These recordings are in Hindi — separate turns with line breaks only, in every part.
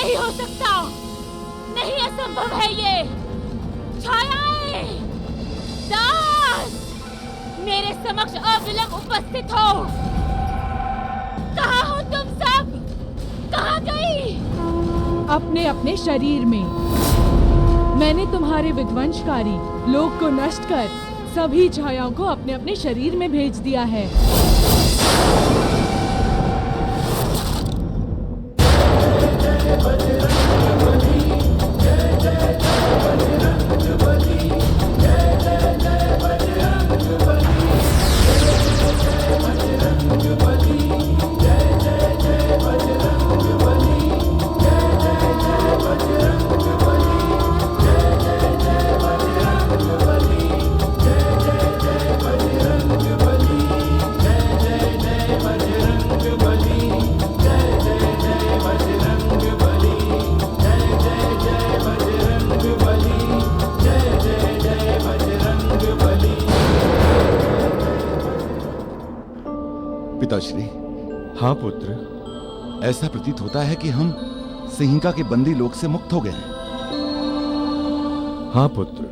नहीं हो सकता, नहीं, असंभव है ये। छायाएं, दास, मेरे समक्ष अविलंब उपस्थित हो। कहाँ हो तुम सब? कहाँ गई?
अपने अपने शरीर में। मैंने तुम्हारे विध्वंसकारी लोक को नष्ट कर सभी छायाओं को अपने अपने शरीर में भेज दिया है।
पिताश्री।
हाँ पुत्र।
ऐसा प्रतीत होता है कि हम सिंहिका के बंदी लोक से मुक्त हो गए हैं।
हाँ पुत्र।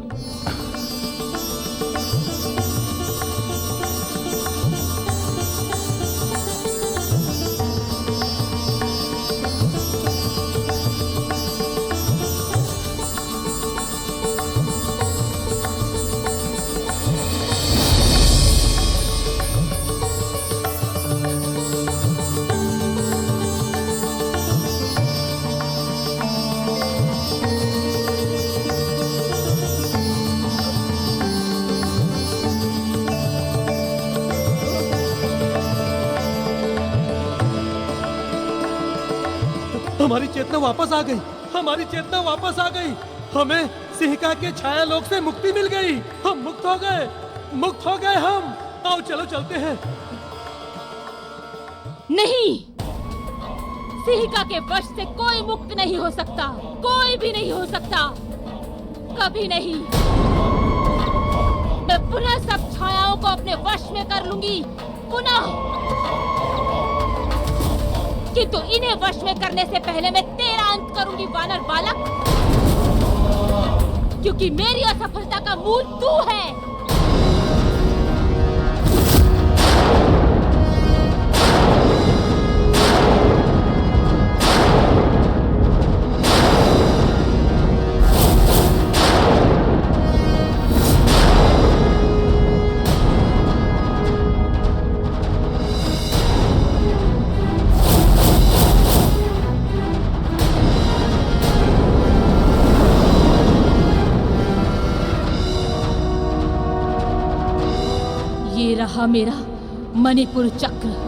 हमारी चेतना वापस आ गई, हमारी चेतना वापस आ गई। हमें सिंहिका के छाया लोक से मुक्ति मिल गई। हम मुक्त हो गए, मुक्त हो गए हम। आओ चलो चलते हैं।
नहीं, सिंहिका के वश से कोई मुक्त नहीं हो सकता, कोई भी नहीं हो सकता, कभी नहीं। मैं पुनः सब छायाओं को अपने वश में कर लूंगी, पुनः। किंतु इन्हें वश में करने से पहले मैं तेरा अंत करूंगी, वानर बालक, क्योंकि मेरी असफलता का मूल तू है। ये रहा मेरा मणिपुर चक्र।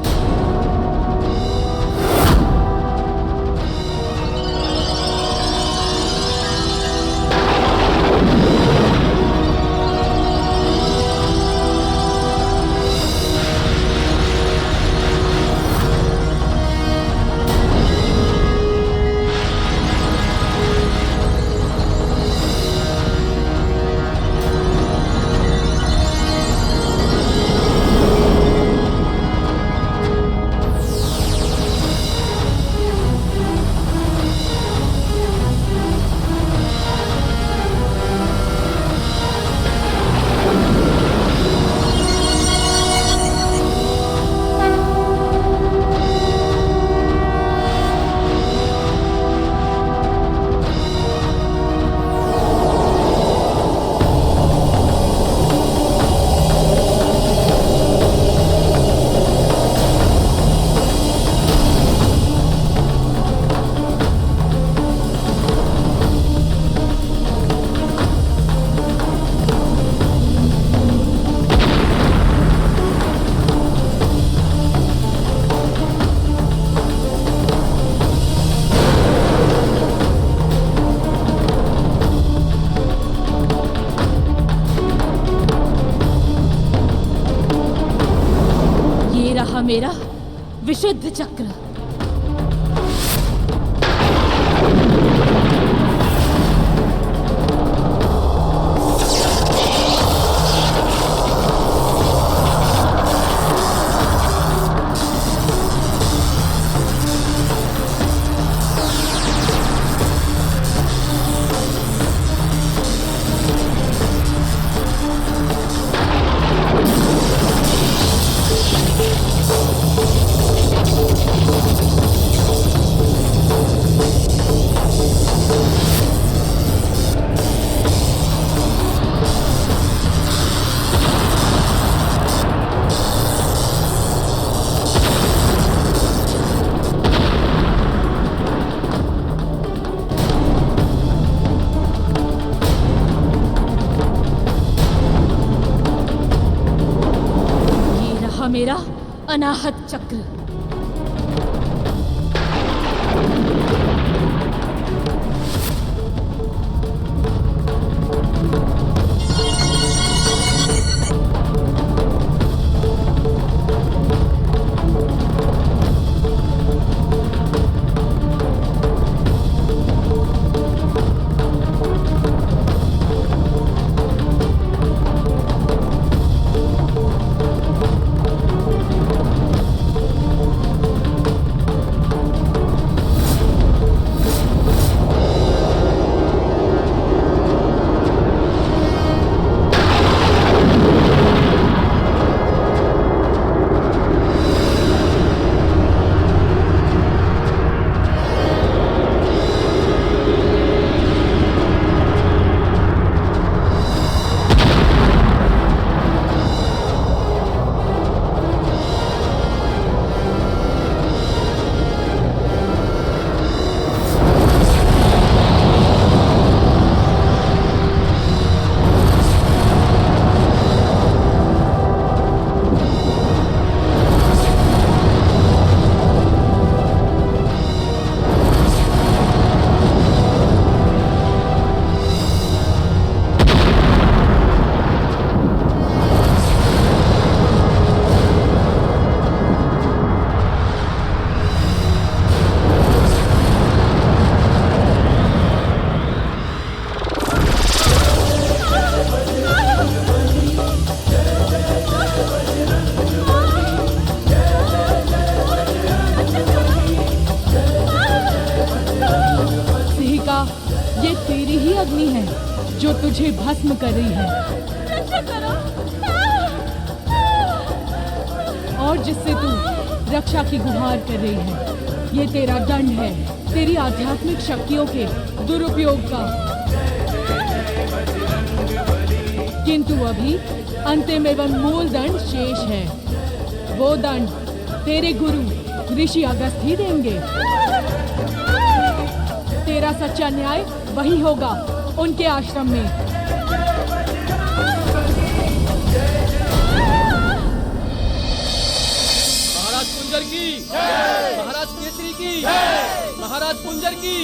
मेरा विशुद्ध चक्र। अनाहत चक्र।
अग्नि है जो तुझे भस्म कर रही है
रक्षा करो।
और जिससे तू रक्षा की गुहार कर रही है। ये तेरा दंड है, तेरी आध्यात्मिक शक्तियों के दुरुपयोग का। किंतु अभी अंतिम एवं मूल दंड शेष है। वो दंड तेरे गुरु ऋषि अगस्त ही देंगे। तेरा सच्चा न्याय वही होगा, उनके आश्रम में।
महाराज कुंजर की, महाराज केसरी की, महाराज कुंजर की,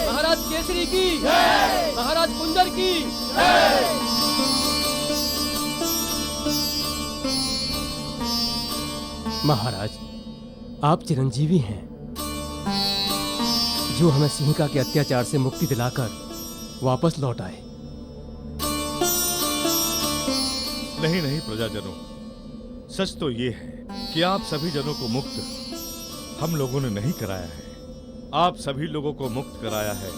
महाराज केसरी की, महाराज कुंजर की। महाराज, आप चिरंजीवी हैं जो हमें सिंहिका के अत्याचार से मुक्ति दिलाकर वापस लौट आए।
नहीं नहीं प्रजाजनों, सच तो ये है कि आप सभी जनों को मुक्त हम लोगों ने नहीं कराया है। आप सभी लोगों को मुक्त कराया है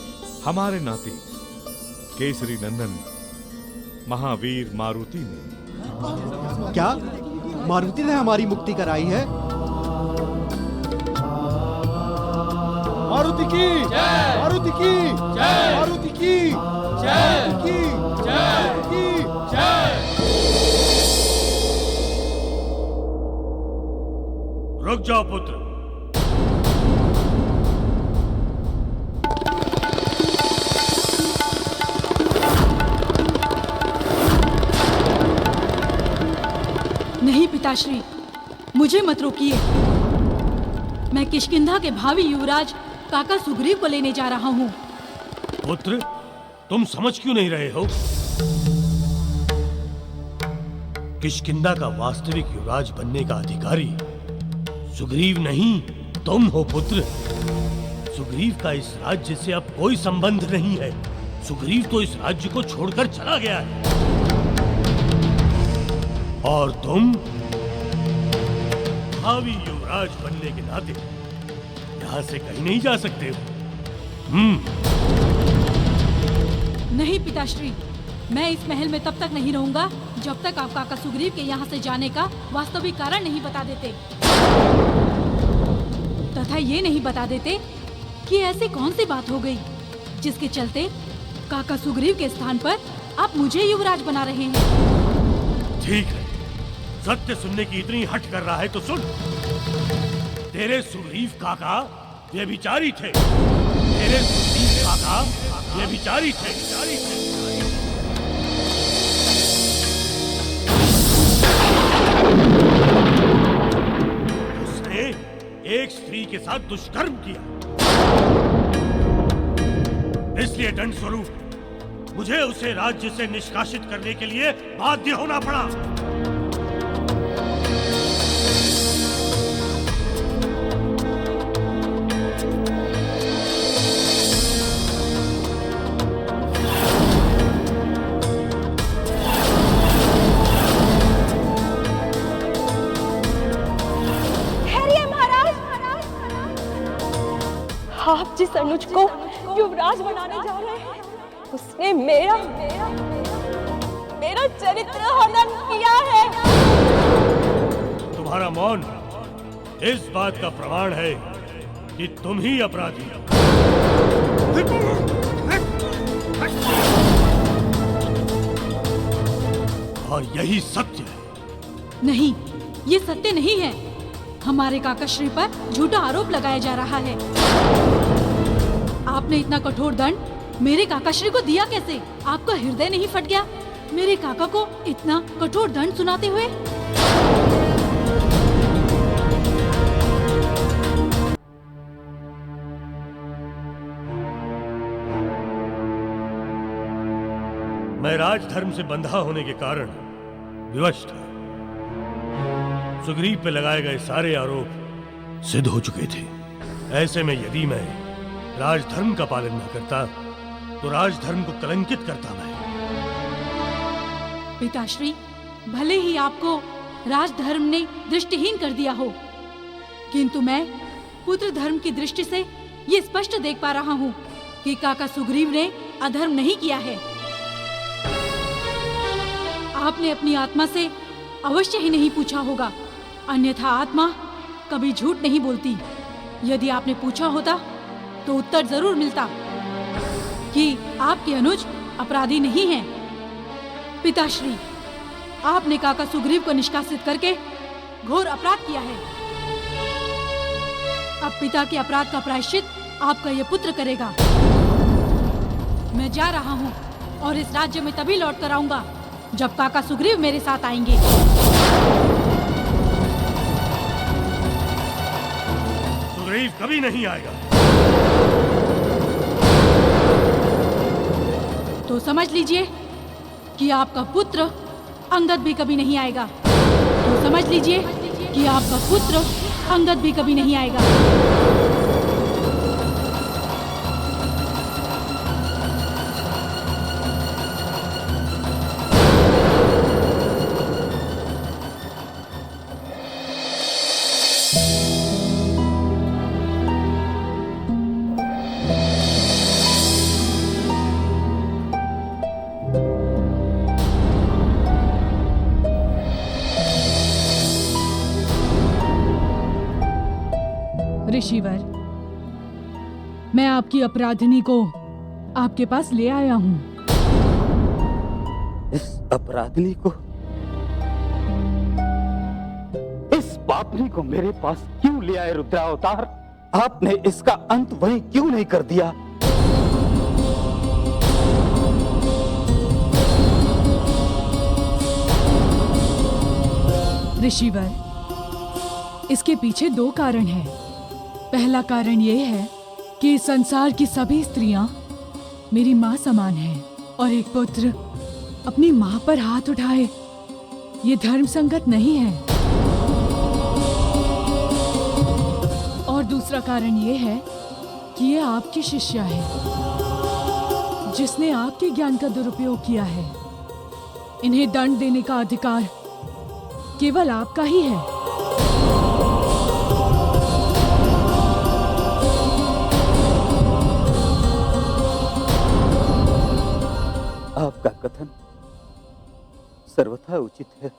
हमारे नाती केसरी नंदन महावीर मारुति ने।
क्या मारुति ने हमारी मुक्ति कराई है?
मारुति की जय, मारुति की जय, मारुति की जय, मारुति की जय, मारुति की जय।
रुक जाओ पुत्र।
नहीं पिताश्री, मुझे मत रोकिए। मैं किष्किंधा के भावी युवराज काका सुग्रीव को लेने जा रहा हूँ।
पुत्र, तुम समझ क्यों नहीं रहे हो? किष्किंधा का वास्तविक युवराज बनने का अधिकारी सुग्रीव नहीं, तुम हो पुत्र। सुग्रीव का इस राज्य से अब कोई संबंध नहीं है। सुग्रीव तो इस राज्य को छोड़कर चला गया है और तुम भावी युवराज बनने के नाते यहाँ से कहीं नहीं जा सकते हो।
नहीं पिताश्री, मैं इस महल में तब तक नहीं रहूंगा जब तक आप काका सुग्रीव के यहाँ से जाने का वास्तविक कारण नहीं बता देते, तथा ये नहीं बता देते कि ऐसी कौन सी बात हो गई जिसके चलते काका सुग्रीव के स्थान पर आप मुझे युवराज बना रहे हैं।
ठीक है, सत्य सुनने की इतनी हट कर रहा है तो सुन। तेरे सुग्रीव काका व्यभिचारी थे। तेरे सुग्रीव काका व्यभिचारी थे।
एक स्त्री के साथ दुष्कर्म किया, इसलिए दंड स्वरूप मुझे उसे राज्य से निष्कासित करने के लिए बाध्य होना पड़ा।
आप जिस अनुज को युवराज बनाने जा रहे हैं, उसने मेरा चरित्र हनन किया है।
तुम्हारा मौन इस बात का प्रमाण है कि तुम ही अपराधी हो। और यही सत्य है।
नहीं, ये सत्य नहीं है। हमारे काकाश्री पर झूठा आरोप लगाया जा रहा है। आपने इतना कठोर दंड मेरे काकाश्री को दिया कैसे? आपका हृदय नहीं फट गया मेरे काका को इतना कठोर दंड सुनाते हुए?
मैं राजधर्म से बंधा होने के कारण विवश था। सुग्रीव पे लगाए गए सारे आरोप सिद्ध हो चुके थे। ऐसे में यदि मैं राजधर्म का पालन न करता तो राजधर्म को कलंकित करता मैं।
पिताश्री, भले ही आपको राजधर्म ने दृष्टिहीन कर दिया हो, किंतु मैं पुत्र धर्म की दृष्टि से ये स्पष्ट देख पा रहा हूँ कि काका सुग्रीव ने अधर्म नहीं किया है। आपने अपनी आत्मा से अवश्य ही नहीं पूछा होगा, अन्यथा आत्मा कभी झूठ नहीं बोलती। यदि आपने पूछा होता तो उत्तर जरूर मिलता कि आपके अनुज अपराधी नहीं हैं। पिताश्री, आपने काका सुग्रीव को निष्कासित करके घोर अपराध किया है। अब पिता के अपराध का प्रायश्चित आपका ये पुत्र करेगा। मैं जा रहा हूँ और इस राज्य में तभी लौट कर आऊंगा जब काका सुग्रीव मेरे साथ आएंगे।
सुग्रीव कभी नहीं आएगा।
तो समझ लीजिए कि आपका पुत्र अंगद भी कभी नहीं आएगा। तो समझ लीजिए कि आपका पुत्र अंगद भी कभी नहीं आएगा।
ऋषिवर, मैं आपकी अपराधिनी को आपके पास ले आया हूँ।
इस अपराधिनी को, इस पापनी को मेरे पास क्यों ले आए रुद्रावतार? आपने इसका अंत वहीं क्यों नहीं कर दिया?
ऋषिवर, इसके पीछे दो कारण हैं। पहला कारण यह है कि संसार की सभी स्त्रियां मेरी माँ समान हैं और एक पुत्र अपनी माँ पर हाथ उठाए, ये धर्म संगत नहीं है। और दूसरा कारण यह है कि ये आपकी शिष्या है, जिसने आपके ज्ञान का दुरुपयोग किया है। इन्हें दंड देने का अधिकार केवल आपका ही है।
आपका कथन सर्वथा उचित है।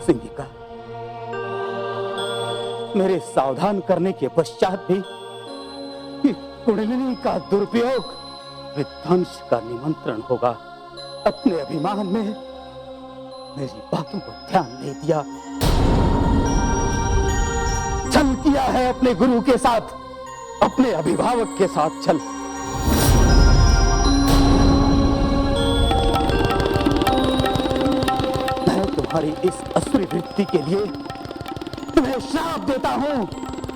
सिंहिका, मेरे सावधान करने के पश्चात भी कुंडलिनी का दुरुपयोग विध्वंस का निमंत्रण होगा। अपने अभिमान में मेरी बातों पर ध्यान नहीं दिया। छल किया है अपने गुरु के साथ, अपने अभिभावक के साथ छल। तुम्हारी इस असुरी वृत्ति के लिए तुम्हें श्राप देता हूं,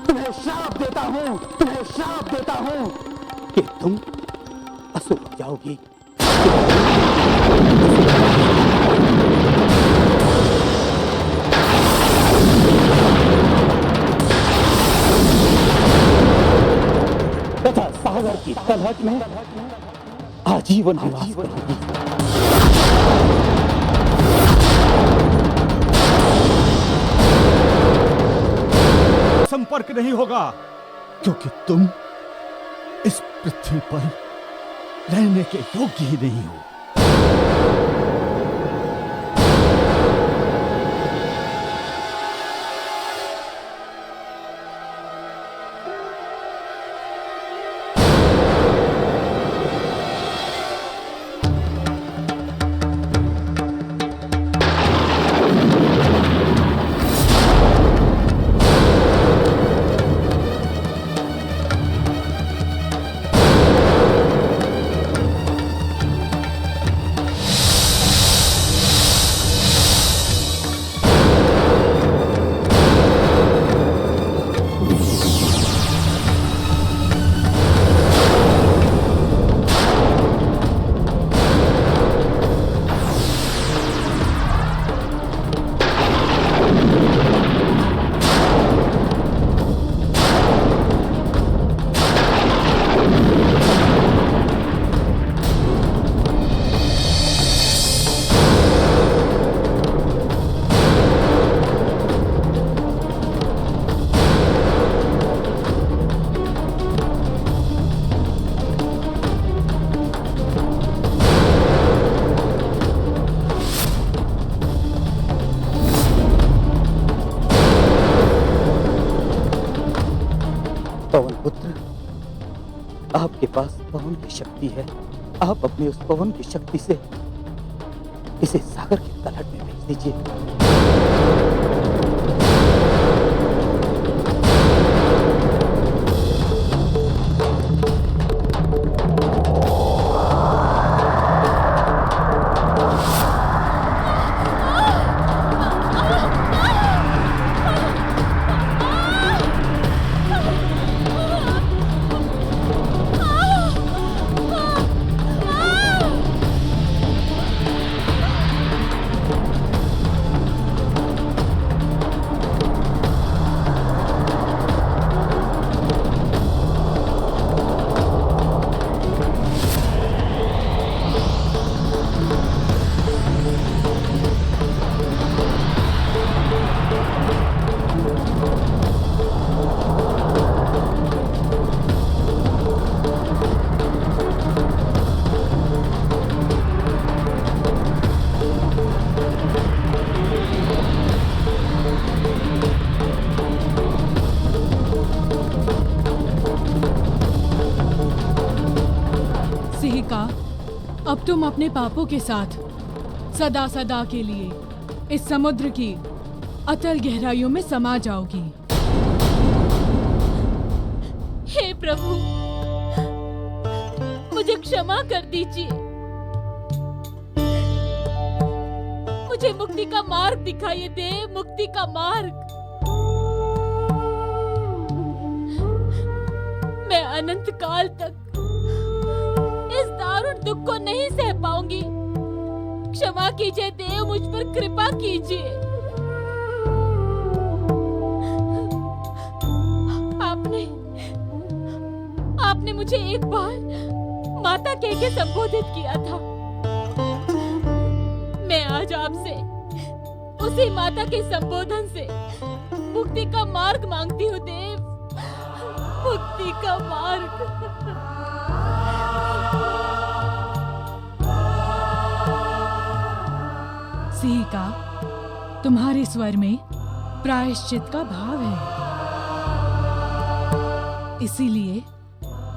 तुम्हें श्राप देता हूं, तुम्हें श्राप देता हूं कि तुम असुर हो जाओगी। तथा सागर की तलहट में आजीवन निवास करोगी।
संपर्क नहीं होगा क्योंकि तुम इस पृथ्वी पर रहने के योग्य ही नहीं हो।
पवन पुत्र, आपके पास पवन की शक्ति है। आप अपनी उस पवन की शक्ति से इसे सागर की तलहट में भेज दीजिए।
अब तुम अपने पापों के साथ सदा सदा के लिए इस समुद्र की अतल गहराइयों में समा जाओगी।
हे प्रभु, मुझे क्षमा कर दीजिए। मुझे मुक्ति का मार्ग दिखाइए देव, मुक्ति का मार्ग। मैं अनंत काल तक इस दारुण दुख को नहीं सह पाऊंगी। क्षमा कीजिए देव, मुझ पर कृपा कीजिए। आपने मुझे एक बार माता कह के संबोधित किया था। मैं आज आपसे उसी माता के संबोधन से मुक्ति का मार्ग मांगती हूँ देव, मुक्ति का मार्ग।
सिहिका, तुम्हारे स्वर में प्रायश्चित का भाव है, इसीलिए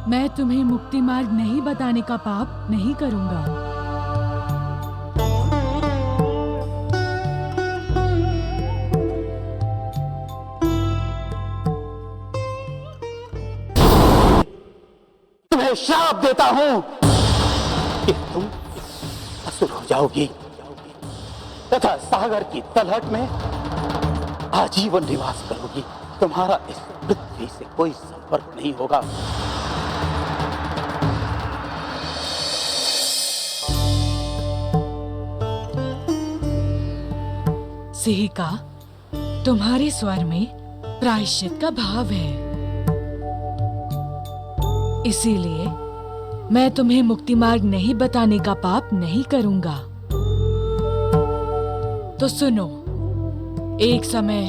मैं तुम्हें मुक्ति मार्ग नहीं बताने का पाप नहीं करूंगा।
तुम्हें श्राप देता हूं कि तुम असुर हो जाओगी तथा सागर की तलहट में आजीवन निवास करोगी। तुम्हारा इस पृथ्वी से कोई संपर्क नहीं होगा।
सिहिका, तुम्हारे स्वर में प्रायश्चित का भाव है, इसीलिए मैं तुम्हें मुक्ति मार्ग नहीं बताने का पाप नहीं करूंगा। तो सुनो, एक समय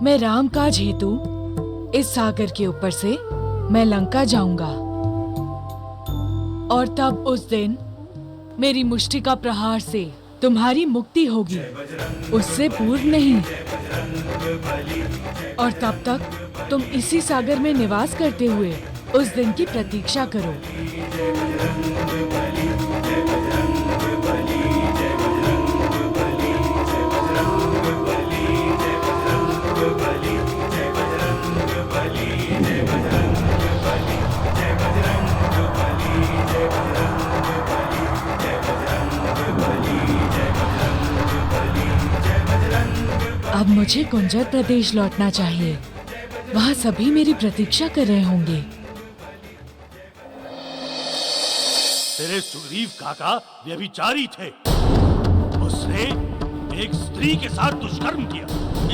मैं राम काज हेतु इस सागर के ऊपर से मैं लंका जाऊंगा, और तब उस दिन मेरी मुष्टि का प्रहार से तुम्हारी मुक्ति होगी, उससे पूर्व नहीं। और तब तक तुम इसी सागर में निवास करते हुए उस दिन की प्रतीक्षा करो। अब मुझे कुंजर प्रदेश लौटना चाहिए, वहाँ सभी मेरी प्रतीक्षा कर रहे होंगे।
तेरे सुग्रीव काका व्यभिचारी थे। उसने एक स्त्री के साथ दुष्कर्म किया,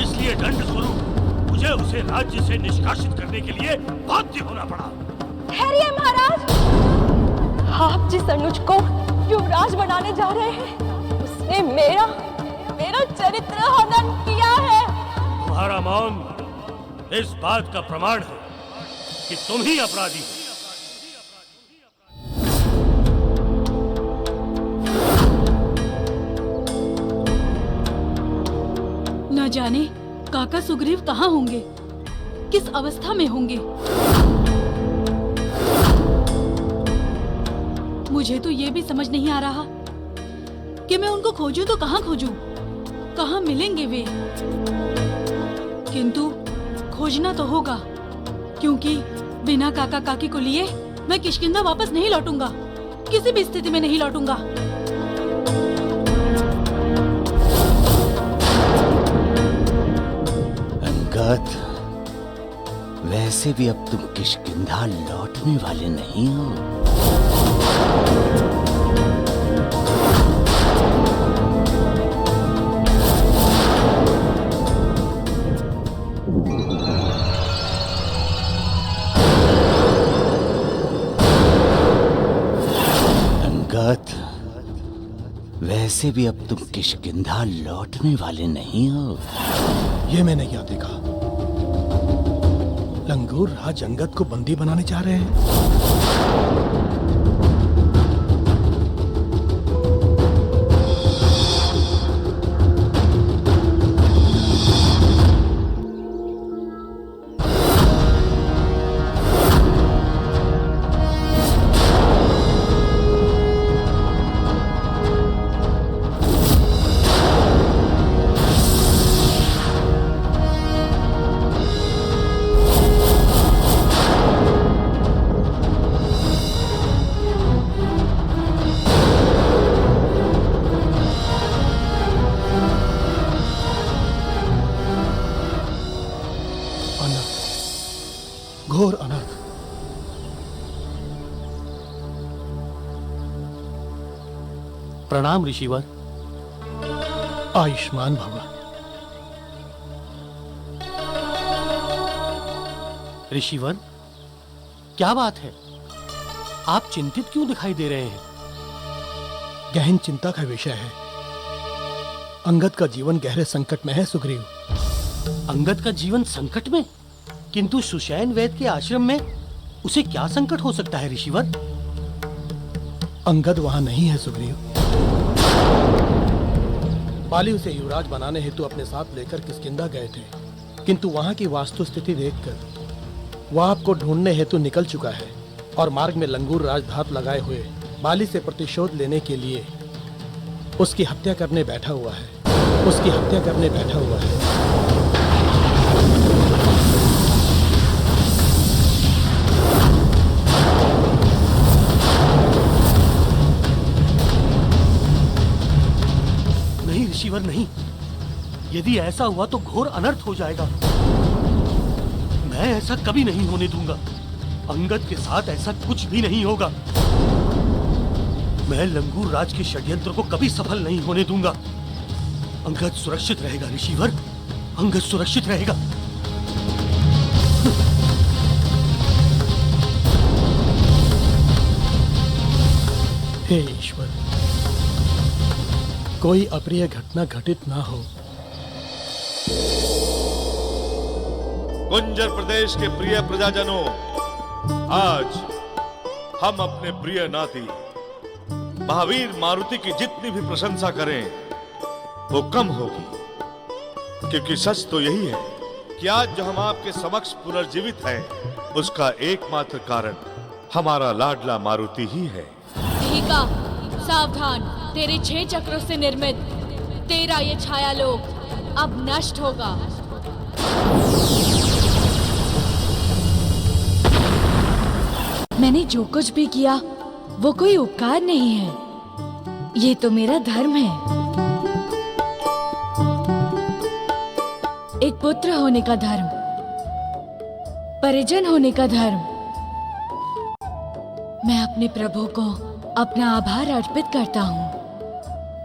इसलिए दंड स्वरूप मुझे उसे राज्य से निष्कासित करने के लिए बाध्य होना पड़ा।
ठहरिए महाराज, आप जिस अनुज को युवराज बनाने जा रहे हैं, उसने मेरा चरित्र हनन किया है।
तुम्हारा मौन इस बात का प्रमाण है कि तुम ही अपराधी हो।
न जाने काका सुग्रीव कहाँ होंगे, किस अवस्था में होंगे। मुझे तो ये भी समझ नहीं आ रहा कि मैं उनको खोजूं तो कहाँ खोजूं, कहाँ मिलेंगे वे। किंतु खोजना तो होगा, क्योंकि बिना काका काकी को लिए मैं किष्किंधा वापस नहीं लौटूंगा, किसी भी स्थिति में नहीं लौटूंगा।
अंगद, वैसे भी अब तुम किष्किंधा लौटने वाले नहीं हो। वैसे भी अब तुम किष्किंधा लौटने वाले नहीं हो।
ये मैंने क्या देखा? लंगूर राज अंगद को बंदी बनाने जा रहे हैं। घोर अनर्थ।
प्रणाम ऋषिवर।
आयुष्मान भव।
ऋषिवर, क्या बात है? आप चिंतित क्यों दिखाई दे रहे हैं?
गहन चिंता का विषय है। अंगद का जीवन गहरे संकट में है सुग्रीव।
अंगद का जीवन संकट में? किंतु सुषैण वैद्य के आश्रम में उसे क्या संकट हो सकता है ऋषिवर?
अंगद वहां नहीं है सुग्रीव। बाली उसे युवराज बनाने हेतु अपने साथ लेकर किष्किंधा गए थे, किंतु वहां की वास्तुस्थिति देखकर वह आपको ढूंढने हेतु निकल चुका है और मार्ग में लंगूर राजधात लगाए हुए बाली से प्रतिशोध लेने के लिए उसकी हत्या करने बैठा हुआ है। उसकी हत्या करने बैठा हुआ है।
ऋषिवर नहीं। यदि ऐसा हुआ तो घोर अनर्थ हो जाएगा। मैं ऐसा कभी नहीं होने दूंगा। अंगद के साथ ऐसा कुछ भी नहीं होगा। मैं लंगूर राज के षड्यंत्र को कभी सफल नहीं होने दूंगा। अंगद सुरक्षित रहेगा ऋषिवर, अंगद सुरक्षित रहेगा।
हे ईश्वर, कोई अप्रिय घटना घटित ना हो।
गुंजर प्रदेश के प्रिय प्रजाजनों, आज हम अपने प्रिय नाती महावीर मारुति की जितनी भी प्रशंसा करें वो कम होगी, क्योंकि सच तो यही है कि आज जो हम आपके समक्ष पुनर्जीवित हैं, उसका एकमात्र कारण हमारा लाडला मारुति ही है।
का सावधान, तेरे 6 चक्रों से निर्मित तेरा ये छायालोक अब नष्ट होगा। मैंने जो कुछ भी किया वो कोई उपकार नहीं है, ये तो मेरा धर्म है। एक पुत्र होने का धर्म, परिजन होने का धर्म। मैं अपने प्रभु को अपना आभार अर्पित करता हूँ,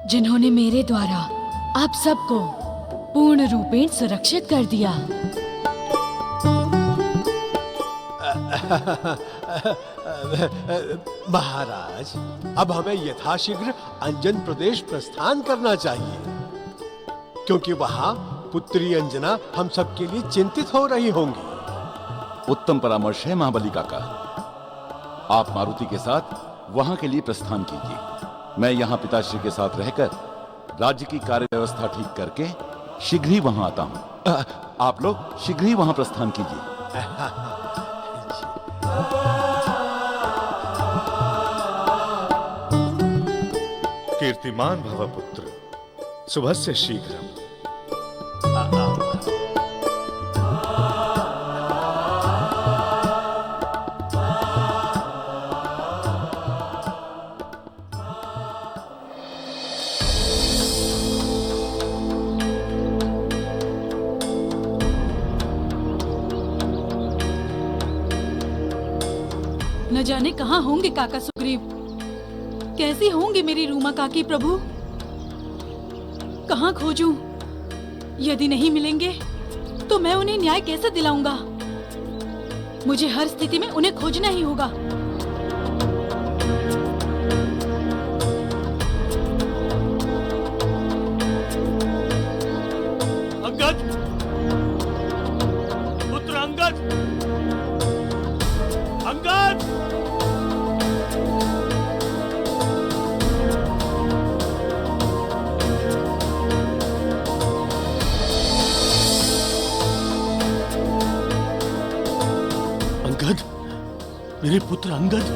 जिन्होंने मेरे द्वारा आप सबको पूर्ण रूपेण सुरक्षित कर दिया।
महाराज, अब हमें यथाशीघ्र अंजन प्रदेश प्रस्थान करना चाहिए, क्योंकि वहाँ पुत्री अंजना हम सबके लिए चिंतित हो रही होंगी।
उत्तम परामर्श है महाबली काका। आप मारुति के साथ वहां के लिए प्रस्थान कीजिए। मैं यहाँ पिताश्री के साथ रहकर राज्य की कार्य व्यवस्था ठीक करके शीघ्र ही वहां आता हूँ। आप लोग शीघ्र ही वहां प्रस्थान कीजिए।
कीर्तिमान भव पुत्र, शुभस्य शीघ्रम्।
न जाने कहाँ होंगे काका सुग्रीव, कैसी होंगी मेरी रूमा काकी प्रभु। कहाँ खोजूं? यदि नहीं मिलेंगे तो मैं उन्हें न्याय कैसे दिलाऊंगा? मुझे हर स्थिति में उन्हें खोजना ही होगा।
अंगद, पुत्र अंगद, अंगद!
अंगद, मेरे पुत्र अंगद,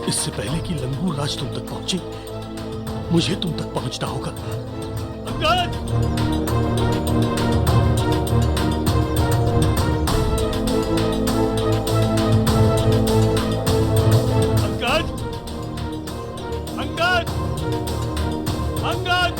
इससे पहले कि लंगूर राज तुम तक पहुंचे, मुझे तुम तक पहुंचना होगा।
अंगद! अंगद! अंगद!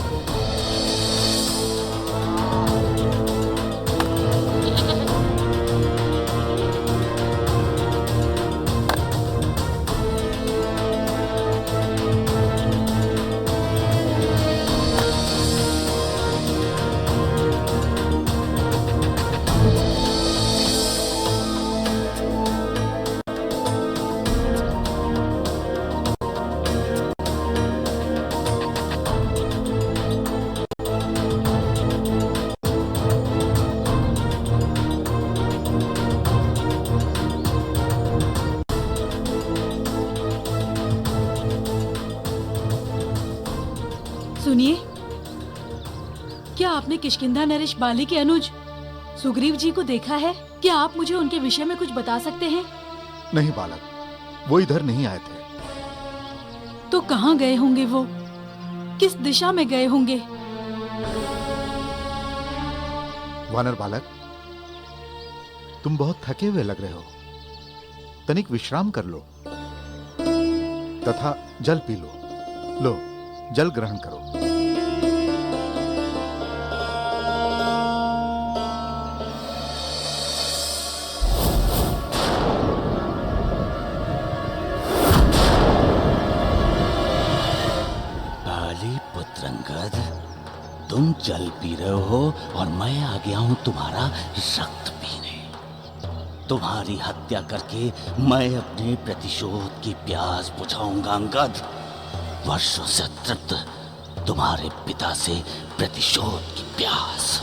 सुनिए, क्या आपने किष्किंधा नरेश बाली के अनुज सुग्रीव जी को देखा है? क्या आप मुझे उनके विषय में कुछ बता सकते हैं?
नहीं बालक, वो इधर नहीं आए थे।
तो कहाँ गए होंगे वो? किस दिशा में गए होंगे?
वानर बालक, तुम बहुत थके हुए लग रहे हो। तनिक विश्राम कर लो तथा जल पी लो। लो, जल ग्रहण करो।
तुम जल पी रहे हो और मैं आ गया हूं तुम्हारा रक्त पीने। तुम्हारी हत्या करके मैं अपने प्रतिशोध की प्यास बुझाऊंगा अंगद। वर्षों से तृप्त तुम्हारे पिता से प्रतिशोध की प्यास।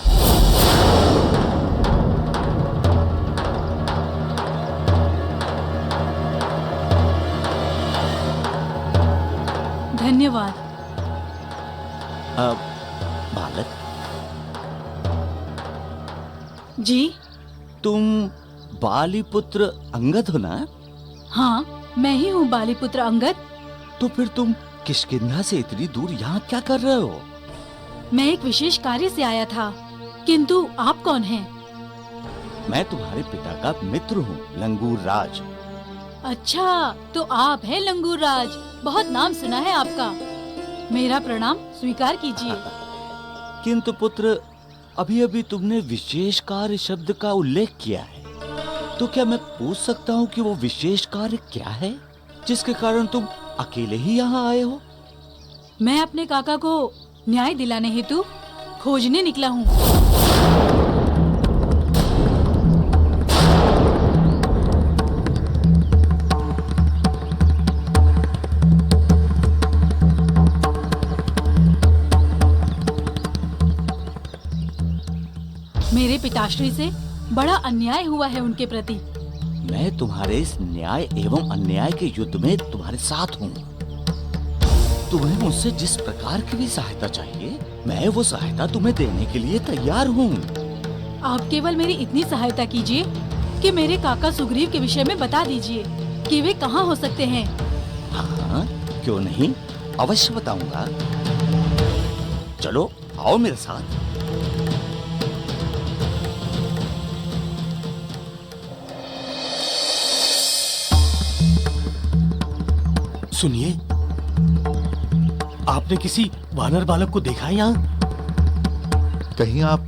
धन्यवाद।
बालक
जी,
तुम बालीपुत्र अंगद हो ना?
हाँ, मैं ही हूँ बालीपुत्र अंगद।
तो फिर तुम किष्किंधा से इतनी दूर यहाँ क्या कर रहे हो?
मैं एक विशेष कार्य से आया था, किंतु आप कौन हैं?
मैं तुम्हारे पिता का मित्र हूँ, लंगूर राज।
अच्छा, तो आप हैं लंगूर राज। बहुत नाम सुना है आपका। मेरा प्रणाम स्वीकार कीजिए।
किंतु पुत्र, अभी अभी तुमने विशेष कार्य शब्द का उल्लेख किया है, तो क्या मैं पूछ सकता हूँ कि वो विशेष कार्य क्या है जिसके कारण तुम अकेले ही यहाँ आए हो?
मैं अपने काका को न्याय दिलाने हेतु खोजने निकला हूँ। मेरे पिताश्री से बड़ा अन्याय हुआ है उनके प्रति।
मैं तुम्हारे इस न्याय एवं अन्याय के युद्ध में तुम्हारे साथ हूँ। तुम्हें मुझसे जिस प्रकार की भी सहायता चाहिए, मैं वो सहायता तुम्हें देने के लिए तैयार हूँ।
आप केवल मेरी इतनी सहायता कीजिए कि मेरे काका सुग्रीव के विषय में बता दीजिए कि वे कहाँ हो सकते हैं।
हाँ, क्यों नहीं, अवश्य बताऊंगा। चलो आओ मेरे साथ।
सुनिए, आपने किसी वानर बालक को देखा है यहाँ?
कहीं आप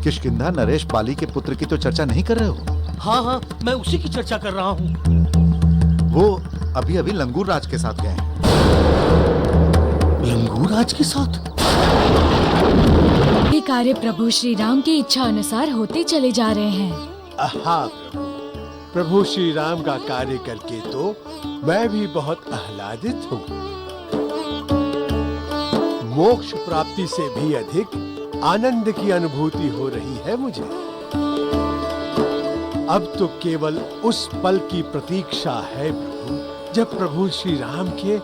किष्किंधा नरेश पाली के पुत्र की तो चर्चा नहीं कर रहे हो?
हाँ हाँ, मैं उसी की चर्चा कर रहा हूँ।
वो अभी अभी लंगूर राज के साथ गए हैं।
लंगूर राज के साथ?
ये कार्य प्रभु श्री राम की इच्छा अनुसार होते चले जा रहे हैं।
हाँ प्रभु श्री राम का कार्य करके तो मैं भी बहुत आह्लादित हूँ। मोक्ष प्राप्ति से भी अधिक आनंद की अनुभूति हो रही है मुझे। अब तो केवल उस पल की प्रतीक्षा है प्रभु, जब प्रभु श्री राम के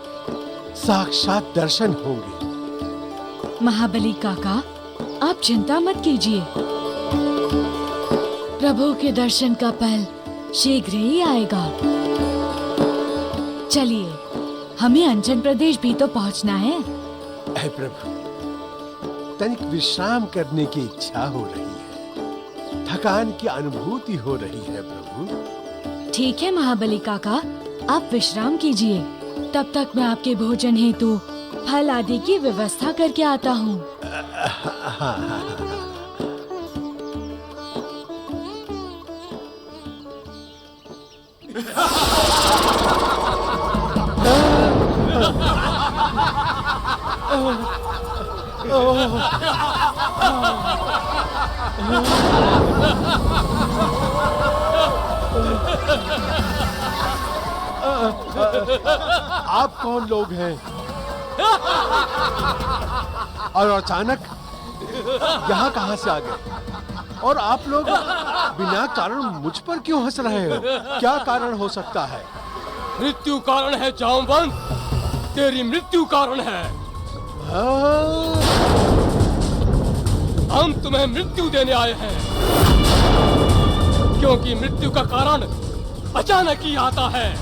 साक्षात दर्शन होंगे।
महाबली काका, आप चिंता मत कीजिए। प्रभु के दर्शन का पल शीघ्र ही आएगा। चलिए, हमें अंजन प्रदेश भी तो पहुंचना है।
ऐ प्रभु, तनिक विश्राम करने की इच्छा हो रही है। थकान की अनुभूति हो रही है प्रभु।
ठीक है महाबली काका, आप विश्राम कीजिए। तब तक मैं आपके भोजन हेतु फल आदि की व्यवस्था करके आता हूँ।
आप कौन लोग हैं? और अचानक यहाँ कहाँ से आ गए? और आप लोग बिना कारण मुझ पर क्यों हंस रहे हो? क्या कारण हो सकता है?
मृत्यु कारण है जामवंत, तेरी मृत्यु कारण है। हम तुम्हें मृत्यु देने आए हैं, क्योंकि मृत्यु का कारण अचानक ही आता है।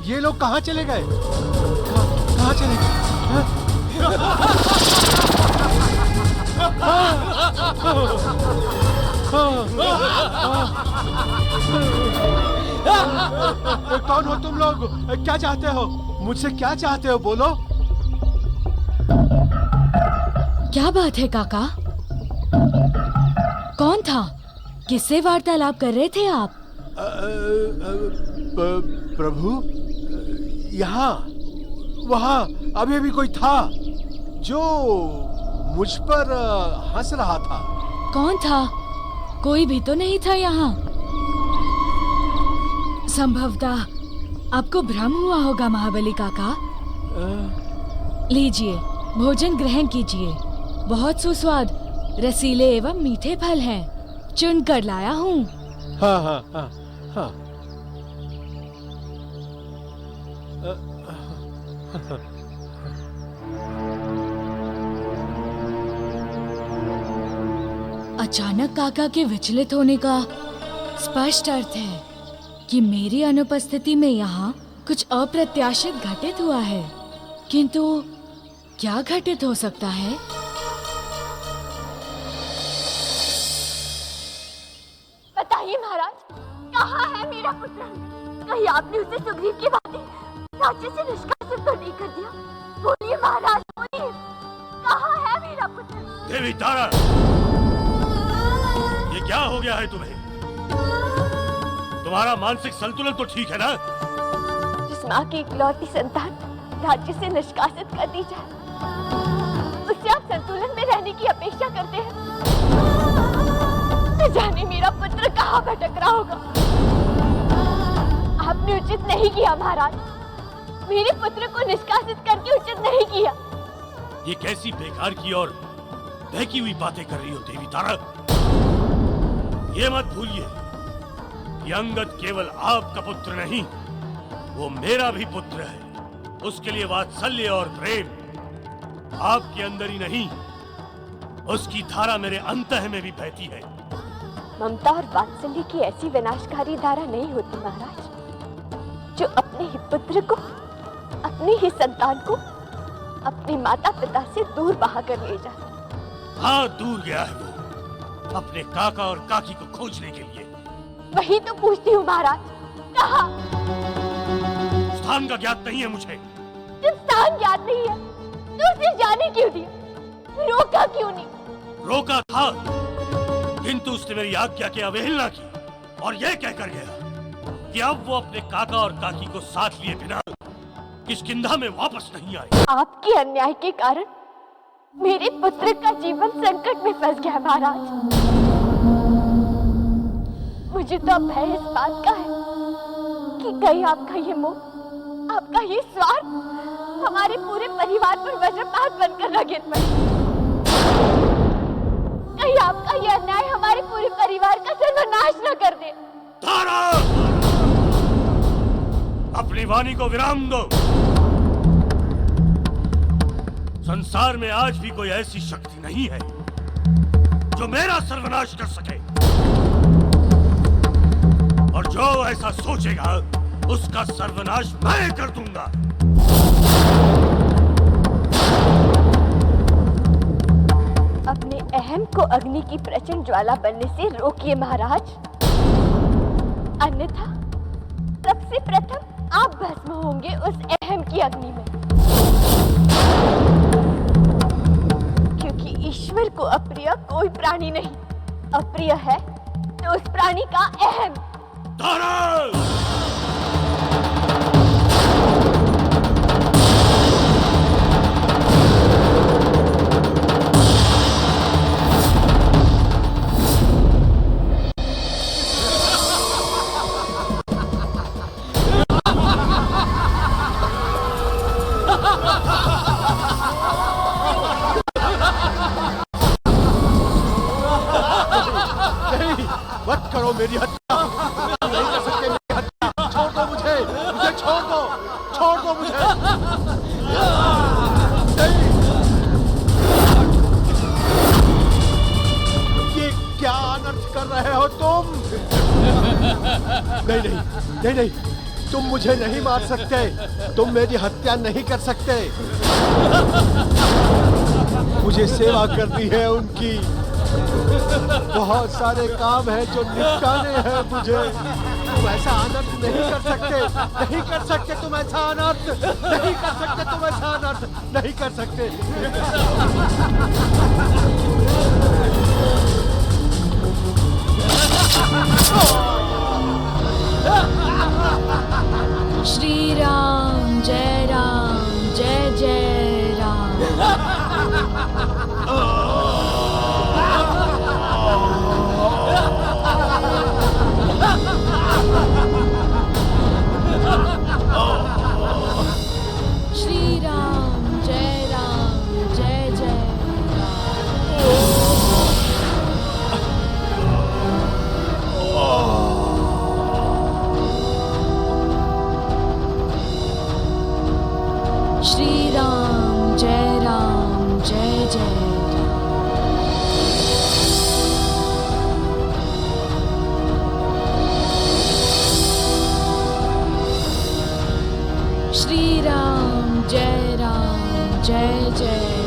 ये लोग कहाँ चले गए? कहाँ चले गए? कौन हो तुम लोग? क्या चाहते हो मुझसे? क्या चाहते हो? बोलो।
क्या बात है काका? कौन था? किससे वार्तालाप कर रहे थे आप?
प्रभु, यहाँ वहाँ अभी अभी कोई था जो मुझ पर हंस रहा था।
कौन था? कोई भी तो नहीं था यहाँ। संभवतः आपको भ्रम हुआ होगा महाबली काका। लीजिए, भोजन ग्रहण कीजिए। बहुत सुस्वाद रसीले एवं मीठे फल हैं। चुन कर लाया हूँ।
हाँ हाँ हाँ हाँ।
अचानक काका के विचलित होने का स्पष्ट अर्थ है कि मेरी अनुपस्थिति में यहाँ कुछ अप्रत्याशित घटित हुआ है। किंतु क्या घटित हो सकता है?
बताइए महाराज, कहाँ है मेरा पुत्र? कहीं आपने उसे सुग्रीव की बातें राज्य से निष्कासित तो नहीं कर दिया? बोलिए महाराज, बोलिए, कहाँ है मेरा पुत्र?
देवी तारा, ये क्या हो गया है तुम्हें? तुम्हारा मानसिक संतुलन तो ठीक है ना?
जिस माँ की इकलौती संतान राज्य से निष्कासित कर दी जाए, उससे आप संतुलन में रहने की अपेक्षा करते हैं। न जाने मेरा पुत्र कहाँ भटक रहा होगा। आपने उचित नहीं किया महाराज, मेरे पुत्र को निष्कासित करके उचित नहीं किया।
ये कैसी बेकार की और बहकी हुई बातें कर रही हो देवी तारा? ये मत भूलिए कि अंगद केवल आपका पुत्र नहीं, वो मेरा भी पुत्र है। उसके लिए वात्सल्य और प्रेम आपके अंदर ही नहीं, उसकी धारा मेरे अंतः में भी बहती है।
ममता और वात्सल्य की ऐसी विनाशकारी धारा नहीं होती महाराज, जो अपने ही पुत्र को, अपनी ही संतान को अपने माता पिता से दूर बहा कर ले जाए।
हाँ, दूर गया है वो अपने काका और काकी को खोजने के लिए।
वही तो पूछती हूँ महाराज, कहाँ?
स्थान का ज्ञात नहीं है मुझे।
जब स्थान ज्ञात नहीं है तो उसे जाने क्यों दिया? रोका क्यों नहीं?
रोका था, किंतु उसने मेरी आज्ञा की अवहेलना की और यह कहकर गया कि अब वो अपने काका और काकी को साथ लिए बिना किष्किंधा में वापस नहीं आए।
आपके अन्याय के कारण मेरे पुत्र का जीवन संकट में फंस गया महाराज। मुझे तो अब भय इस बात का है कि कहीं आपका ये मोह, आपका ये स्वार्थ हमारे पूरे परिवार पर वज्रपात बनकर न गिर पड़े। कहीं आपका ये अन्याय हमारे पूरे परिवार का सर्वनाश न कर दे।
तारा, अपनी वाणी को विराम दो। संसार में आज भी कोई ऐसी शक्ति नहीं है जो मेरा सर्वनाश कर सके, और जो ऐसा सोचेगा उसका सर्वनाश मैं कर दूंगा।
अपने अहम को अग्नि की प्रचंड ज्वाला बनने से रोकिए महाराज, अन्यथा सबसे प्रथम आप भस्म होंगे उस अहम की अग्नि में। क्योंकि ईश्वर को अप्रिय कोई प्राणी नहीं, अप्रिय है तो उस प्राणी का अहम।
मत करो मेरी हत्या, नहीं कर सकते मेरी हत्या। छोड़ दो मुझे, मुझे छोड़ दो, छोड़ दो मुझे। ये क्या अनर्थ कर रहे हो तुम? नहीं नहीं नहीं नहीं, तुम मुझे नहीं मार सकते, तुम मेरी हत्या नहीं कर सकते। मुझे सेवा करनी है उनकी, बहुत सारे काम हैं जो निपटाने हैं मुझे। तुम ऐसा अनर्थ नहीं कर सकते, नहीं कर सकते तुम ऐसा अनर्थ, नहीं कर सकते तुम ऐसा अनर्थ, नहीं कर सकते।
जय जय